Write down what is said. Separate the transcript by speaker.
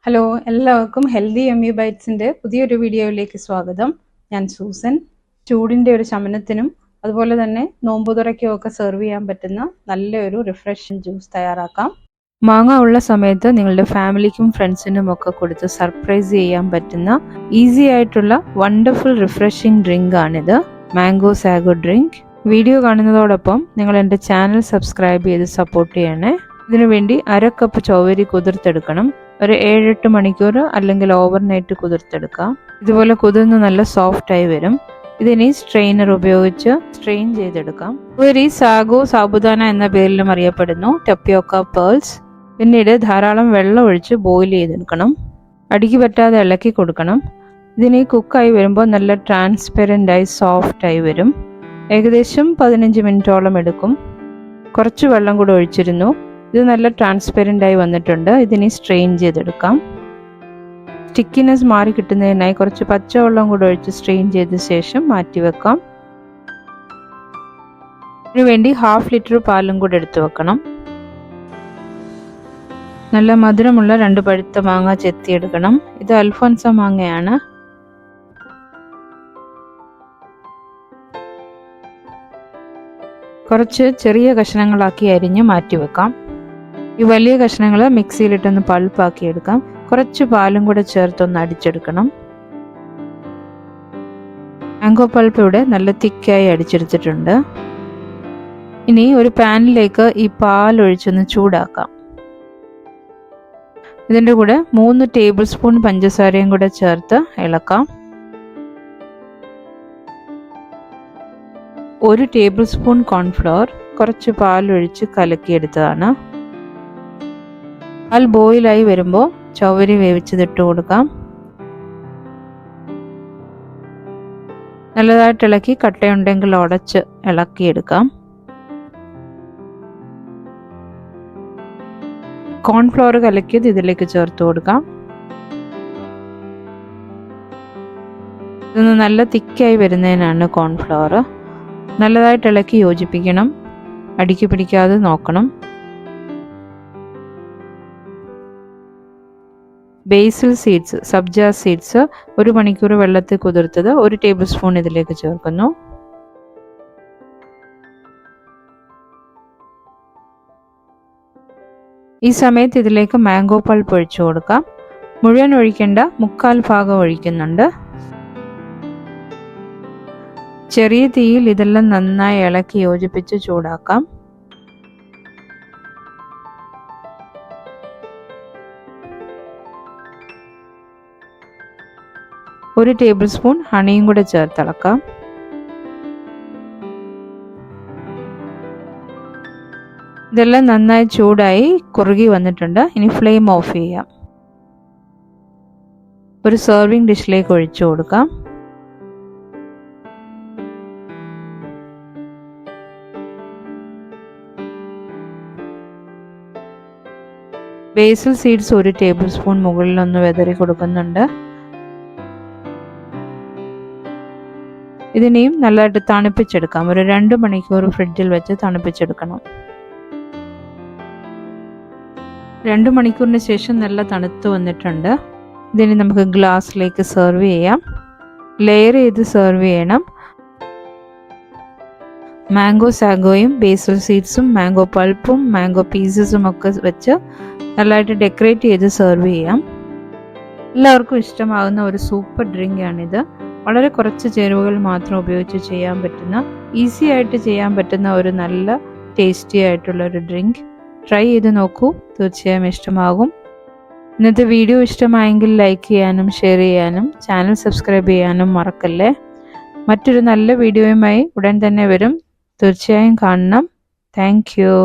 Speaker 1: Hello, എല്ലാവർക്കും healthy yummy ബൈറ്റ്സിൻ്റെ പുതിയൊരു വീഡിയോയിലേക്ക് സ്വാഗതം. ഞാൻ സൂസൻ. ചൂടിൻ്റെ ഒരു ശമനത്തിനും അതുപോലെ തന്നെ നോമ്പുതുറയ്ക്കുമൊക്കെ സെർവ് ചെയ്യാൻ പറ്റുന്ന നല്ലൊരു റിഫ്രഷിംഗ് ജ്യൂസ് തയ്യാറാക്കാം. മാങ്ങ ഉള്ള സമയത്ത് നിങ്ങളുടെ ഫാമിലിക്കും ഫ്രണ്ട്സിനും ഒക്കെ കൊടുത്ത് സർപ്രൈസ് ചെയ്യാൻ പറ്റുന്ന ഈസി ആയിട്ടുള്ള വണ്ടർഫുൾ റിഫ്രഷിംഗ് ഡ്രിങ്ക് ആണിത്. Mango sago drink. വീഡിയോ കാണുന്നതോടൊപ്പം നിങ്ങൾ എൻ്റെ ചാനൽ സബ്സ്ക്രൈബ് ചെയ്ത് സപ്പോർട്ട് ചെയ്യണേ. ഇതിനുവേണ്ടി 1/2 കപ്പ് ചൗവരി കുതിർത്തെടുക്കണം. ഒരു 7-8 മണിക്കൂർ അല്ലെങ്കിൽ ഓവർനൈറ്റ് കുതിർത്തെടുക്കാം. ഇതുപോലെ കുതിർന്ന് നല്ല സോഫ്റ്റ് ആയി വരും. ഇതിനി സ്ട്രെയിനർ ഉപയോഗിച്ച് സ്ട്രെയിൻ ചെയ്തെടുക്കാം. ചൗവരി സാഗോ സാബുദാന എന്ന പേരിലും അറിയപ്പെടുന്നു. ടപ്പിയോക്ക പേൾസ്. പിന്നീട് ധാരാളം വെള്ളം ഒഴിച്ച് ബോയിൽ ചെയ്തെടുക്കണം. അടിക്ക് പറ്റാതെ ഇളക്കി കൊടുക്കണം. ഇതിനി കുക്കായി വരുമ്പോൾ നല്ല ട്രാൻസ്പെറൻ്റ് ആയി സോഫ്റ്റ് ആയി വരും. ഏകദേശം 15 മിനിറ്റോളം എടുക്കും. കുറച്ച് വെള്ളം കൂടെ ഒഴിച്ചിരുന്നു. ഇത് നല്ല ട്രാൻസ്പെറൻ്റ് ആയി വന്നിട്ടുണ്ട്. ഇതിനി സ്ട്രെയിൻ ചെയ്തെടുക്കാം. സ്റ്റിക്കിനെസ് മാറി കിട്ടുന്നതിനായി കുറച്ച് പച്ചവെള്ളം കൂടെ ഒഴിച്ച് സ്ട്രെയിൻ ചെയ്ത ശേഷം മാറ്റിവെക്കാം. ഇതിനുവേണ്ടി 1/2 ലിറ്റർ പാലും കൂടെ എടുത്തു വെക്കണം. നല്ല മധുരമുള്ള 2 പഴുത്ത മാങ്ങ ചെത്തിയെടുക്കണം. ഇത് അൽഫോൻസ മാങ്ങയാണ്. കുറച്ച് ചെറിയ കഷ്ണങ്ങളാക്കി അരിഞ്ഞ് മാറ്റിവെക്കാം. ഈ വലിയ കഷ്ണങ്ങൾ മിക്സിയിലിട്ടൊന്ന് പൾപ്പാക്കി എടുക്കാം. കുറച്ച് പാലും കൂടെ ചേർത്തൊന്ന് അടിച്ചെടുക്കണം. മാംഗോ പൾപ്പ് ഇവിടെ നല്ല തിക്കായി അടിച്ചെടുത്തിട്ടുണ്ട്. ഇനി ഒരു പാനിലേക്ക് ഈ പാൽ ഒഴിച്ചൊന്ന് ചൂടാക്കാം. ഇതിൻ്റെ കൂടെ 3 ടേബിൾ സ്പൂൺ പഞ്ചസാരയും കൂടെ ചേർത്ത് ഇളക്കാം. 1 ടേബിൾ സ്പൂൺ കോൺഫ്ലവർ, കുറച്ച് പാലൊഴിച്ച് കലക്കിയെടുത്തതാണ്. പാൽ ബോയിലായി വരുമ്പോൾ ചൗവരി വേവിച്ചതിട്ട് കൊടുക്കാം. നല്ലതായിട്ട് ഇളക്കി കട്ടയുണ്ടെങ്കിൽ ഉടച്ച് ഇളക്കിയെടുക്കാം. കോൺഫ്ലവർ കലക്കിയത് ഇതിലേക്ക് ചേർത്ത് കൊടുക്കാം. ഇതൊന്ന് നല്ല തിക്കായി വരുന്നതിനാണ് കോൺഫ്ലവർ. നല്ലതായിട്ട് ഇളക്കി യോജിപ്പിക്കണം. അടിക്ക് പിടിക്കാതെ നോക്കണം. ബേസിൽ സീഡ്സ്, സബ്ജ സീഡ്സ് 1 മണിക്കൂർ വെള്ളത്തിൽ കുതിർത്തത് 1 ടേബിൾ സ്പൂൺ ഇതിലേക്ക് ചേർക്കുന്നു. ഈ സമയത്ത് ഇതിലേക്ക് മാംഗോ പൾപ്പ് ഒഴിച്ചു കൊടുക്കാം. മുഴുവൻ ഒഴിക്കേണ്ട, 1/4 ഭാഗം ഒഴിക്കുന്നുണ്ട്. ചെറിയ തീയിൽ ഇതെല്ലാം നന്നായി ഇളക്കി യോജിപ്പിച്ച് ചൂടാക്കാം. ഒരു ടേബിൾ സ്പൂൺ ഹണിയും കൂടെ ചേർത്തിളക്കാം. ഇതെല്ലാം നന്നായി ചൂടായി കുറുകി വന്നിട്ടുണ്ട്. ഇനി ഫ്ലെയിം ഓഫ് ചെയ്യാം. ഒരു സെർവിങ് ഡിഷിലേക്ക് ഒഴിച്ചു കൊടുക്കാം. ബേസിൽ സീഡ്സ് 1 ടേബിൾ സ്പൂൺ മുകളിലൊന്ന് വെതറി കൊടുക്കുന്നുണ്ട്. ഇതിനെയും നല്ലതായിട്ട് തണുപ്പിച്ചെടുക്കാം. ഒരു 2 മണിക്കൂർ ഫ്രിഡ്ജിൽ വെച്ച് തണുപ്പിച്ചെടുക്കണം. 2 മണിക്കൂറിന് ശേഷം നല്ല തണുത്ത് വന്നിട്ടുണ്ട്. ഇതിന് നമുക്ക് ഗ്ലാസ്സിലേക്ക് സെർവ് ചെയ്യാം. ലെയർ ചെയ്ത് സെർവ് ചെയ്യണം. മാംഗോ സാഗോയും ബേസിൽ സീഡ്സും മാംഗോ പൾപ്പും മാംഗോ പീസസും ഒക്കെ വെച്ച് നല്ലതായിട്ട് ഡെക്കറേറ്റ് ചെയ്ത് സെർവ് ചെയ്യാം. എല്ലാവർക്കും ഇഷ്ടമാകുന്ന ഒരു സൂപ്പർ ഡ്രിങ്ക് ആണിത്. വളരെ കുറച്ച് ചേരുവകൾ മാത്രം ഉപയോഗിച്ച് ചെയ്യാൻ പറ്റുന്ന, ഈസി ആയിട്ട് ചെയ്യാൻ പറ്റുന്ന ഒരു നല്ല ടേസ്റ്റി ആയിട്ടുള്ള ഒരു ഡ്രിങ്ക്. ട്രൈ ചെയ്ത് നോക്കൂ, തീർച്ചയായും ഇഷ്ടമാകും. ഇന്നത്തെ വീഡിയോ ഇഷ്ടമായെങ്കിൽ ലൈക്ക് ചെയ്യാനും ഷെയർ ചെയ്യാനും ചാനൽ സബ്സ്ക്രൈബ് ചെയ്യാനും മറക്കല്ലേ. മറ്റൊരു നല്ല വീഡിയോയുമായി ഉടൻ തന്നെ വരും. തീർച്ചയായും കാണണം. Thank you.